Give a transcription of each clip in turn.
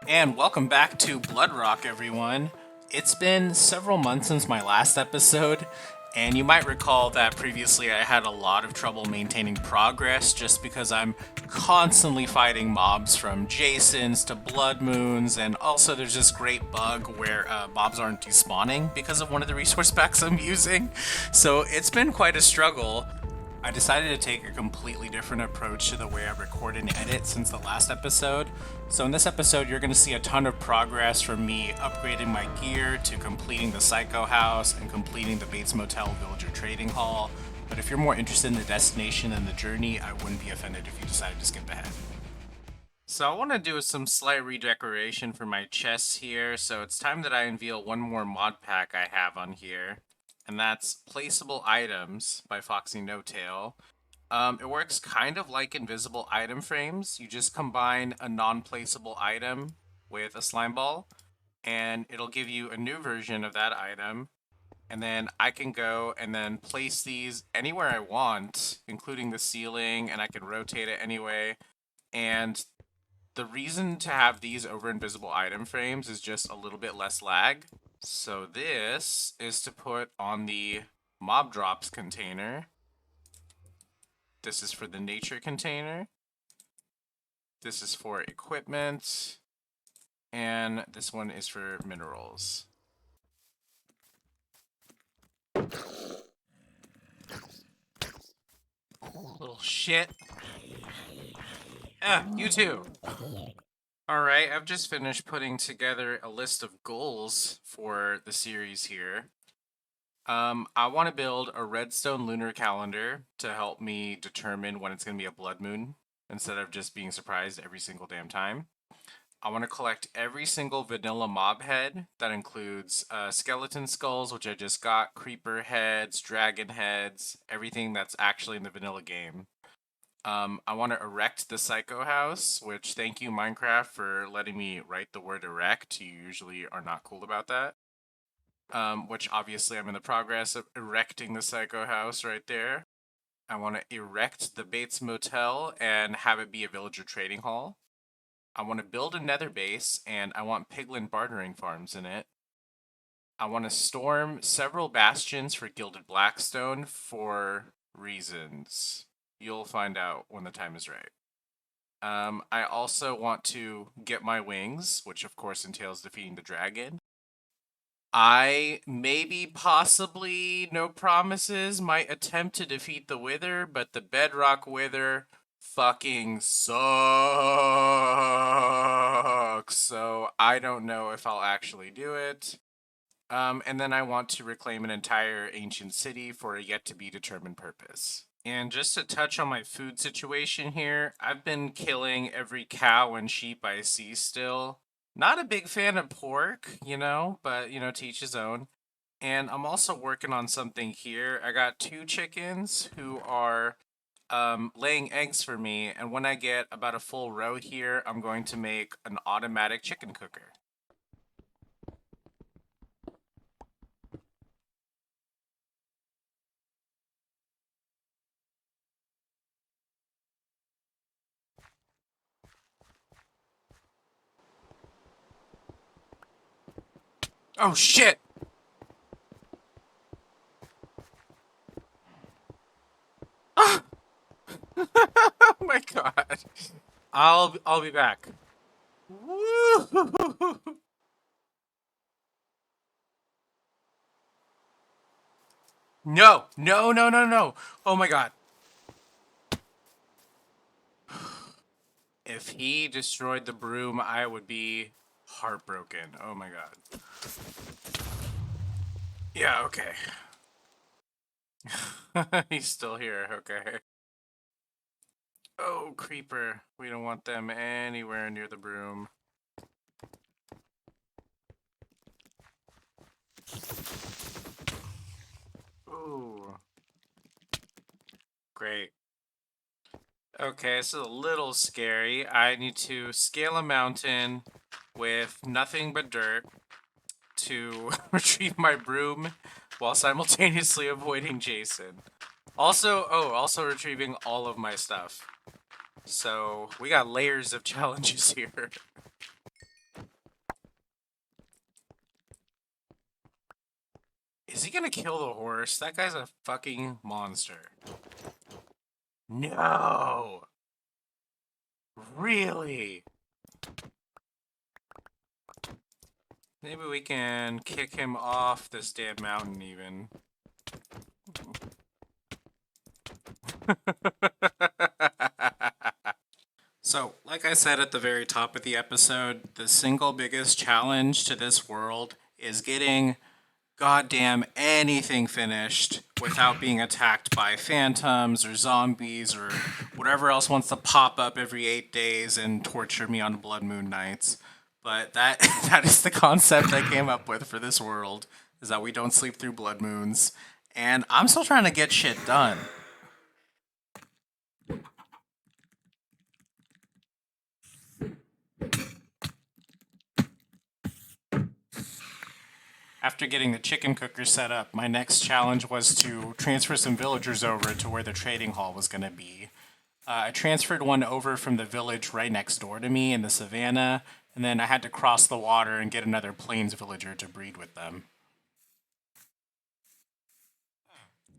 And welcome back to Bloodrock, everyone. It's been several months since my last episode, and you might recall that previously I had a lot of trouble maintaining progress just because I'm constantly fighting mobs from Jasons to Blood Moons, and also there's this great bug where mobs aren't despawning because of one of the resource packs I'm using. So it's been quite a struggle. I decided to take a completely different approach to the way I record and edit since the last episode. So in this episode, you're going to see a ton of progress from me upgrading my gear to completing the Psycho House and completing the Bates Motel Villager Trading Hall. But if you're more interested in the destination than the journey, I wouldn't be offended if you decided to skip ahead. So I want to do some slight redecoration for my chests here, so it's time that I unveil one more mod pack I have on here. And that's Placeable Items by Foxy No Tail. It works kind of like invisible item frames. You just combine a non-placeable item with a slime ball, and it'll give you a new version of that item. And then I can go and then place these anywhere I want, including the ceiling, and I can rotate it anyway. And the reason to have these over invisible item frames is just a little bit less lag. So this is to put on the mob drops container. This is for the nature container. This is for equipment. And this one is for minerals. Little shit. You too. Alright, I've just finished putting together a list of goals for the series here. I want to build a redstone lunar calendar to help me determine when it's going to be a blood moon instead of just being surprised every single damn time. I want to collect every single vanilla mob head. That includes skeleton skulls, which I just got, creeper heads, dragon heads, everything that's actually in the vanilla game. I want to erect the Psycho House, which thank you, Minecraft, for letting me write the word erect. You usually are not cool about that. Which obviously I'm in the progress of erecting the Psycho House right there. I want to erect the Bates Motel and have it be a villager trading hall. I want to build a nether base, and I want piglin bartering farms in it. I want to storm several bastions for Gilded Blackstone for reasons. You'll find out when the time is right. I also want to get my wings, which of course entails defeating the dragon. I maybe, possibly, no promises, might attempt to defeat the Wither, but the Bedrock Wither fucking sucks. So I don't know if I'll actually do it. And then I want to reclaim an entire ancient city for a yet to be determined purpose. And just to touch on my food situation here, I've been killing every cow and sheep I see still. Not a big fan of pork, but, to each his own. And I'm also working on something here. I got 2 chickens who are laying eggs for me, and when I get about a full row here, I'm going to make an automatic chicken cooker. Oh shit! Ah! Oh my god. I'll be back. Woo! No, no, no, no, no. Oh my god. If he destroyed the broom, I would be heartbroken. Oh my god. Yeah, okay. He's still here, okay. Oh, creeper. We don't want them anywhere near the broom. Ooh. Great. Okay, this is a little scary. I need to scale a mountain with nothing but dirt to retrieve my broom while simultaneously avoiding Jason. Also retrieving all of my stuff. So we got layers of challenges here. he gonna kill the horse? That guy's a fucking monster. No! Really? Maybe we can kick him off this damn mountain even. So, like I said at the very top of the episode, the single biggest challenge to this world is getting goddamn anything finished without being attacked by phantoms or zombies or whatever else wants to pop up every 8 days and torture me on blood moon nights. But that that is the concept I came up with for this world, is that we don't sleep through blood moons. And I'm still trying to get shit done. After getting the chicken cooker set up, my next challenge was to transfer some villagers over to where the trading hall was going to be. I transferred one over from the village right next door to me in the savannah, and then I had to cross the water and get another plains villager to breed with them.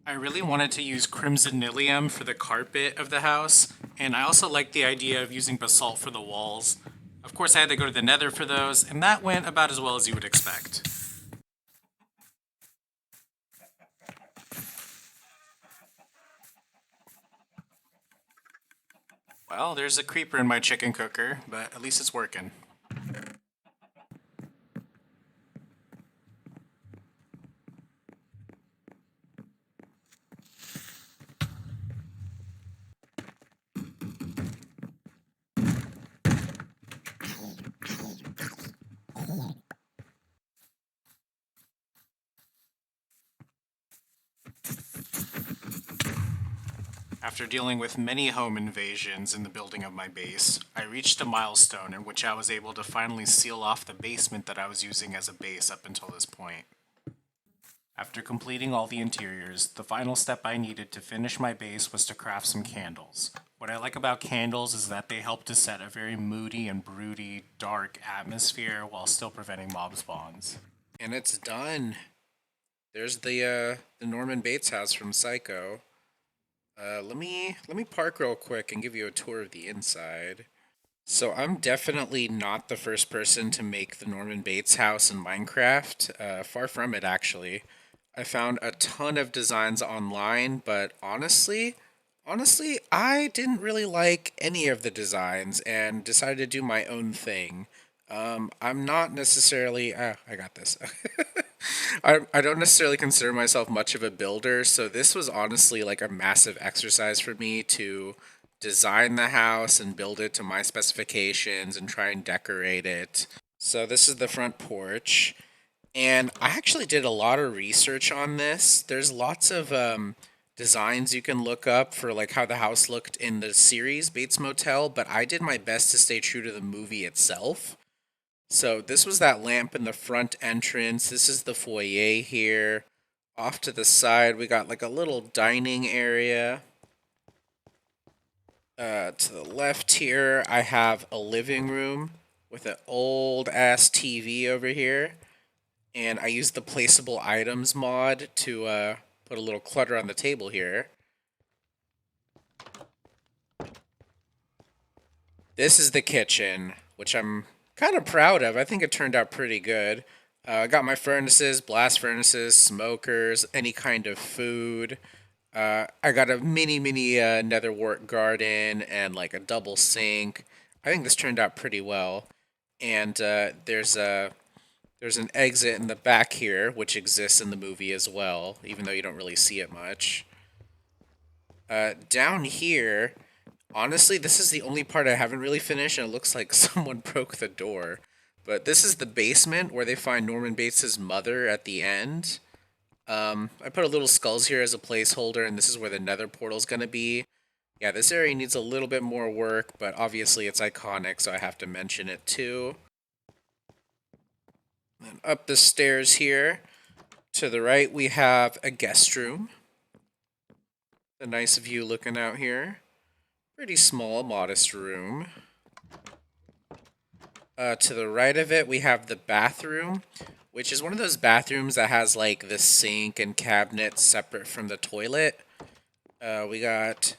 I really wanted to use crimsonilium for the carpet of the house, and I also liked the idea of using basalt for the walls. Of course, I had to go to the nether for those, and that went about as well as you would expect. Well, there's a creeper in my chicken cooker, but at least it's working. After dealing with many home invasions in the building of my base, I reached a milestone in which I was able to finally seal off the basement that I was using as a base up until this point. After completing all the interiors, the final step I needed to finish my base was to craft some candles. What I like about candles is that they help to set a very moody and broody, dark atmosphere while still preventing mob spawns. And it's done. There's the Norman Bates house from Psycho. Let me park real quick and give you a tour of the inside. So I'm definitely not the first person to make the Norman Bates house in Minecraft. Far from it, actually. I found a ton of designs online, but honestly, I didn't really like any of the designs and decided to do my own thing. I'm not necessarily. I got this. I don't necessarily consider myself much of a builder, so this was honestly like a massive exercise for me to design the house and build it to my specifications and try and decorate it. So this is the front porch, and I actually did a lot of research on this. There's lots of designs you can look up for like how the house looked in the series Bates Motel, but I did my best to stay true to the movie itself. So this was that lamp in the front entrance. This is the foyer here. Off to the side, we got like a little dining area. To the left here, I have a living room with an old ass TV over here. And I used the Placeable Items mod to put a little clutter on the table here. This is the kitchen, which I'm kind of proud of. I think it turned out pretty good. I got my furnaces, blast furnaces, smokers, any kind of food. I got a mini nether wart garden and like a double sink. I think this turned out pretty well. And there's an exit in the back here, which exists in the movie as well, even though you don't really see it much. Down here, honestly, this is the only part I haven't really finished, and it looks like someone broke the door. But this is the basement where they find Norman Bates' mother at the end. I put a little skulls here as a placeholder, and this is where the nether portal's gonna be. Yeah, this area needs a little bit more work, but obviously it's iconic, so I have to mention it too. And up the stairs here, to the right, we have a guest room. A nice view looking out here. Pretty small, modest room. To the right of it, we have the bathroom, which is one of those bathrooms that has like the sink and cabinet separate from the toilet. We got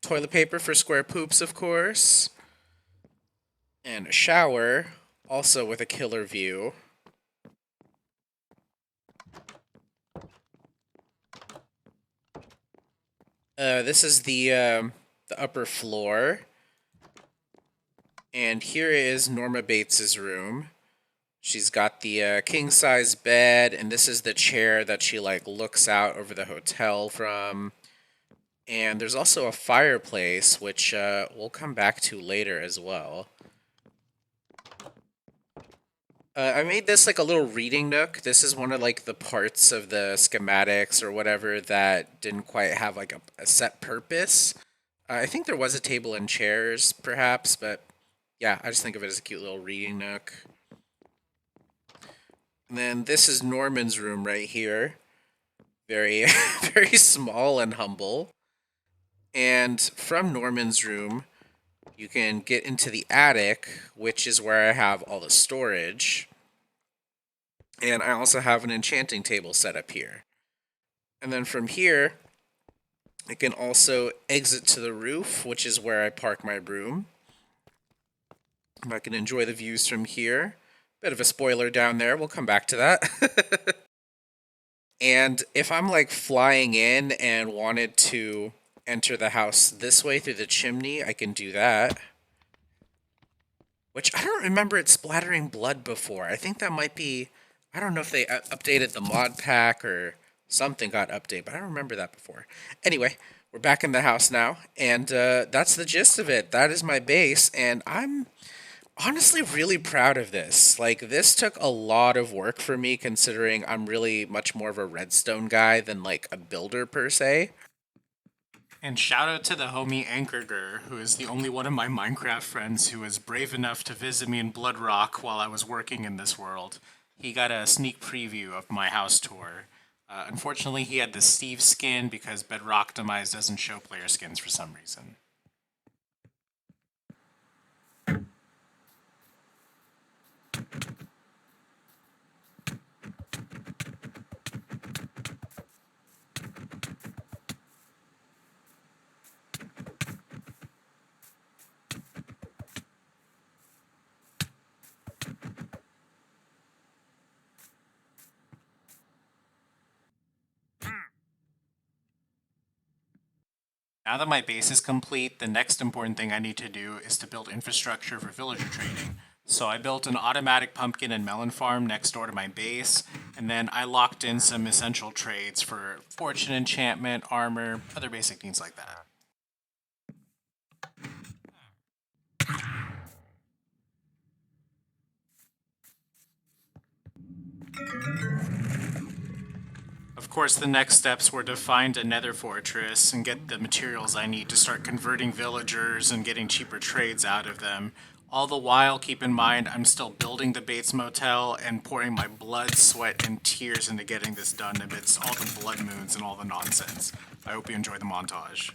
toilet paper for square poops, of course, and a shower, also with a killer view. This is the upper floor. And here is Norma Bates's room. She's got the king-size bed, and this is the chair that she like looks out over the hotel from. And there's also a fireplace, which we'll come back to later as well. I made this like a little reading nook. This is one of like the parts of the schematics or whatever that didn't quite have like a set purpose. I think there was a table and chairs, perhaps, but yeah, I just think of it as a cute little reading nook. And then this is Norman's room right here. Very, very small and humble. And from Norman's room, you can get into the attic, which is where I have all the storage. And I also have an enchanting table set up here. And then from here, I can also exit to the roof, which is where I park my broom. I can enjoy the views from here. Bit of a spoiler down there, we'll come back to that. And if I'm like flying in and wanted to enter the house this way through the chimney, I can do that. Which I don't remember it splattering blood before. I think that might be, I don't know if they updated the mod pack or something got updated, but I don't remember that before. Anyway, we're back in the house now, and that's the gist of it. That is my base, and I'm honestly really proud of this. Like, this took a lot of work for me, considering I'm really much more of a redstone guy than like a builder per se. And shout out to the homie Ankerger, who is the only one of my Minecraft friends who was brave enough to visit me in Bloodrock while I was working in this world. He got a sneak preview of my house tour. Unfortunately, he had the Steve skin because Bedrocktimize doesn't show player skins for some reason. Now that my base is complete, the next important thing I need to do is to build infrastructure for villager trading. So I built an automatic pumpkin and melon farm next door to my base, and then I locked in some essential trades for fortune enchantment, armor, other basic needs like that. Of course, the next steps were to find a nether fortress and get the materials I need to start converting villagers and getting cheaper trades out of them. All the while, keep in mind, I'm still building the Bates Motel and pouring my blood, sweat, and tears into getting this done amidst all the blood moons and all the nonsense. I hope you enjoy the montage.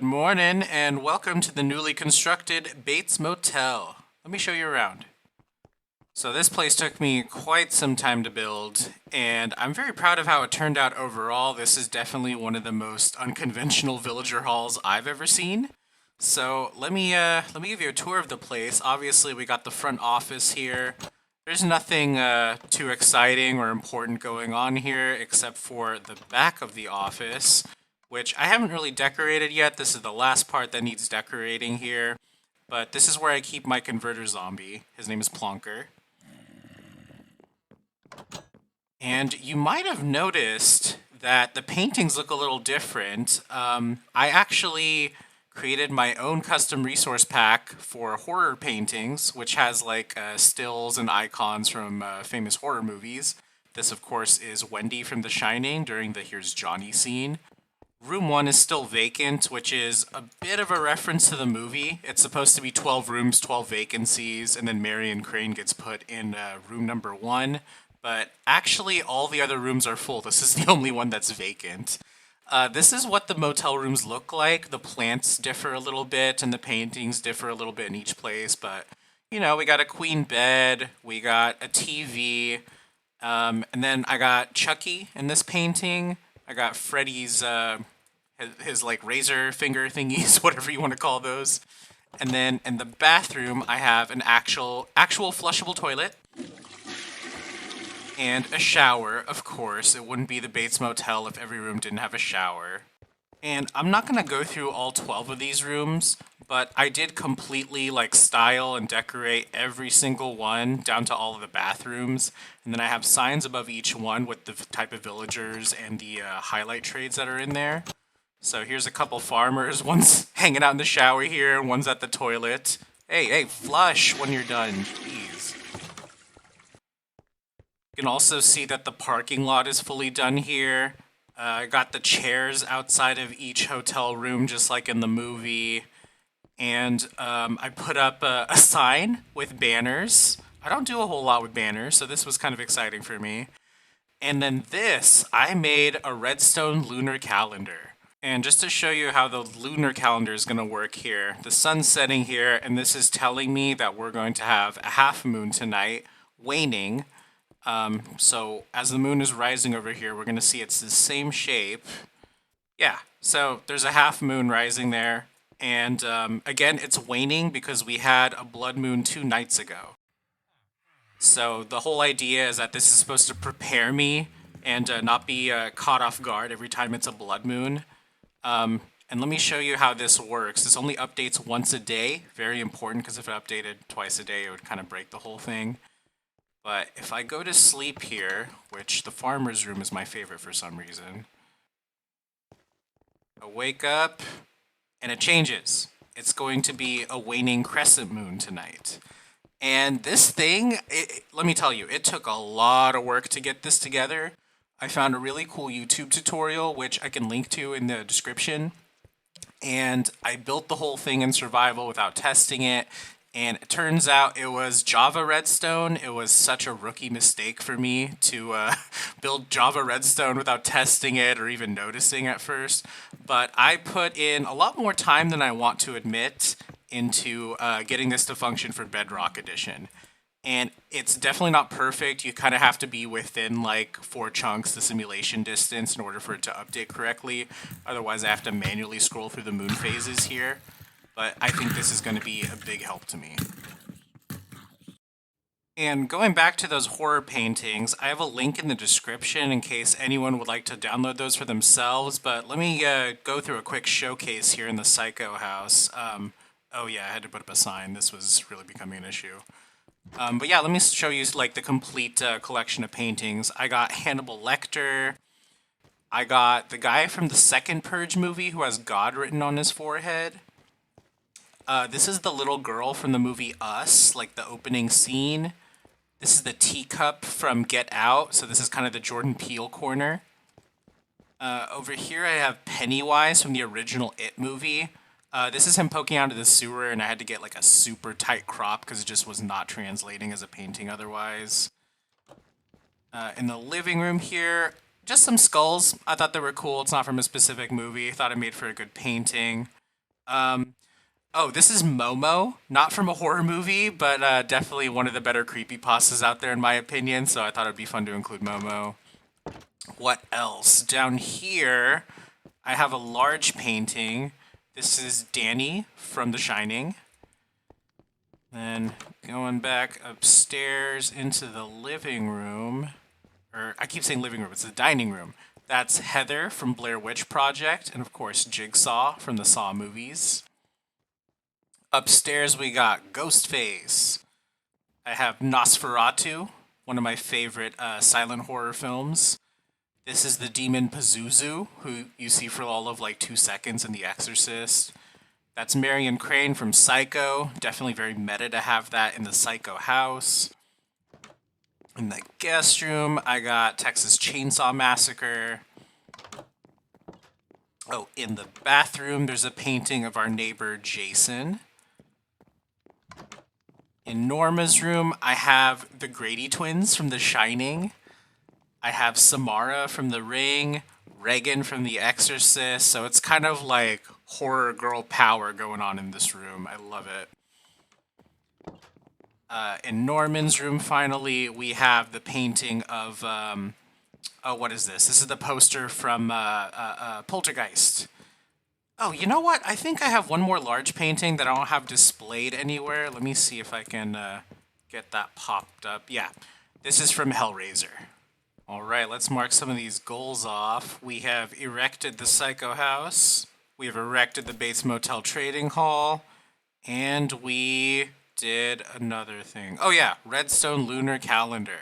Good morning, and welcome to the newly constructed Bates Motel. Let me show you around. So this place took me quite some time to build, and I'm very proud of how it turned out overall. This is definitely one of the most unconventional villager halls I've ever seen. So let me give you a tour of the place. Obviously, we got the front office here. There's nothing too exciting or important going on here except for the back of the office, which I haven't really decorated yet. This is the last part that needs decorating here. But this is where I keep my converter zombie. His name is Plonker. And you might have noticed that the paintings look a little different. I actually created my own custom resource pack for horror paintings, which has like stills and icons from famous horror movies. This, of course, is Wendy from The Shining during the Here's Johnny scene. Room 1 is still vacant, which is a bit of a reference to the movie. It's supposed to be 12 rooms, 12 vacancies, and then Marion Crane gets put in room number 1. But actually, all the other rooms are full. This is the only one that's vacant. This is what the motel rooms look like. The plants differ a little bit, and the paintings differ a little bit in each place. But, you know, we got a queen bed, we got a TV, and then I got Chucky in this painting. I got Freddy's, his like razor finger thingies, whatever you want to call those. And then in the bathroom, I have an actual flushable toilet. And a shower, of course. It wouldn't be the Bates Motel if every room didn't have a shower. And I'm not going to go through all 12 of these rooms, but I did completely like style and decorate every single one down to all of the bathrooms. And then I have signs above each one with the type of villagers and the highlight trades that are in there. So here's a couple farmers. One's hanging out in the shower here, and one's at the toilet. Hey, flush when you're done. Jeez. You can also see that the parking lot is fully done here. I got the chairs outside of each hotel room, just like in the movie. And I put up a sign with banners. I don't do a whole lot with banners, so this was kind of exciting for me. And then this, I made a redstone lunar calendar. And just to show you how the lunar calendar is going to work here, the sun's setting here, and this is telling me that we're going to have a half moon tonight, waning. So as the moon is rising over here, we're going to see it's the same shape. Yeah, so there's a half moon rising there. And again, it's waning because we had a blood moon 2 nights ago. So the whole idea is that this is supposed to prepare me and not be caught off guard every time it's a blood moon. And let me show you how this works. This only updates once a day. Very important, because if it updated twice a day, it would kind of break the whole thing. But if I go to sleep here, which the farmer's room is my favorite for some reason, I wake up and it changes. It's going to be a waning crescent moon tonight. And this thing, let me tell you, it took a lot of work to get this together. I found a really cool YouTube tutorial, which I can link to in the description. And I built the whole thing in survival without testing it. And it turns out it was Java Redstone. It was such a rookie mistake for me to build Java Redstone without testing it or even noticing at first. But I put in a lot more time than I want to admit into getting this to function for Bedrock Edition. And it's definitely not perfect. You kind of have to be within like 4 chunks the simulation distance in order for it to update correctly. Otherwise, I have to manually scroll through the moon phases here. But I think this is going to be a big help to me. And going back to those horror paintings, I have a link in the description in case anyone would like to download those for themselves. But let me go through a quick showcase here in the Psycho house. Oh yeah, I had to put up a sign. This was really becoming an issue. But yeah, let me show you like the complete collection of paintings. I got Hannibal Lecter. I got the guy from the second Purge movie who has God written on his forehead. This is the little girl from the movie Us, like the opening scene. This is the teacup from Get Out, so this is kind of the Jordan Peele corner. Over here I have Pennywise from the original It movie. This is him poking out of the sewer, and I had to get like a super tight crop because it just was not translating as a painting otherwise. In the living room here, just some skulls. I thought they were cool. It's not from a specific movie. I thought it made for a good painting. Oh, this is Momo, not from a horror movie, but definitely one of the better creepypastas out there in my opinion, so I thought it'd be fun to include Momo. What else? Down here, I have a large painting. This is Danny from The Shining. Then going back upstairs into the living room, or I keep saying living room, it's the dining room. That's Heather from Blair Witch Project, and of course Jigsaw from the Saw movies. Upstairs we got Ghostface. I have Nosferatu, one of my favorite silent horror films. This is the demon Pazuzu, who you see for all of like 2 seconds in The Exorcist. That's Marion Crane from Psycho. Definitely very meta to have that in the Psycho house. In the guest room, I got Texas Chainsaw Massacre. Oh, in the bathroom, there's a painting of our neighbor Jason. In Norma's room, I have the Grady twins from The Shining. I have Samara from The Ring, Regan from The Exorcist, so it's kind of like horror girl power going on in this room. I love it. In Norman's room, finally, we have the painting of, oh, what is this? This is the poster from Poltergeist. Oh, you know what? I think I have one more large painting that I don't have displayed anywhere. Let me see if I can get that popped up. Yeah, this is from Hellraiser. All right, let's mark some of these goals off. We have erected the Psycho House. We have erected the Bates Motel Trading Hall. And we did another thing. Oh yeah, redstone lunar calendar.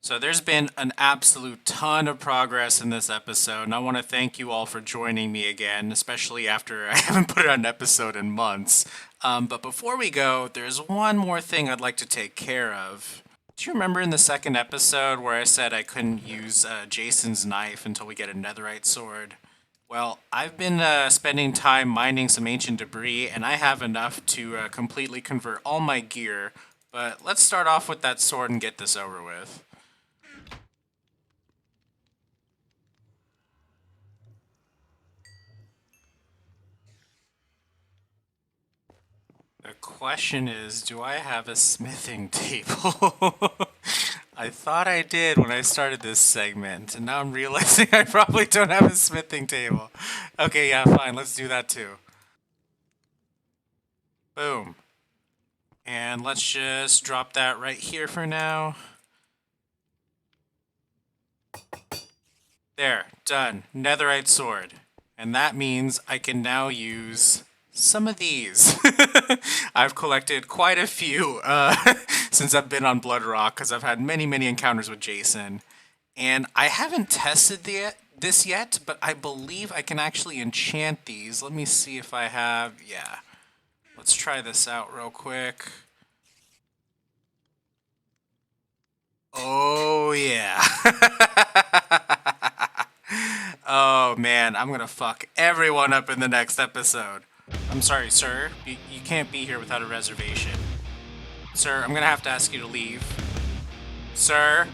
So there's been an absolute ton of progress in this episode, and I want to thank you all for joining me again, especially after I haven't put out an episode in months. But before we go, there's one more thing I'd like to take care of. Do you remember in the second episode where I said I couldn't use Jason's knife until we get a netherite sword? Well, I've been spending time mining some ancient debris, and I have enough to completely convert all my gear. But let's start off with that sword and get this over with. The question is, do I have a smithing table? I thought I did when I started this segment, and now I'm realizing I probably don't have a smithing table. Okay, yeah, fine, let's do that too. Boom. And let's just drop that right here for now. There, done. Netherite sword. And that means I can now use some of these. I've collected quite a few since I've been on Bloodrock, because I've had many, many encounters with Jason. And I haven't tested this yet, but I believe I can actually enchant these. Let me see if I have... Yeah. Let's try this out real quick. Oh, yeah. Oh, man, I'm gonna fuck everyone up in the next episode. I'm sorry, sir. You can't be here without a reservation. Sir, I'm gonna have to ask you to leave. Sir?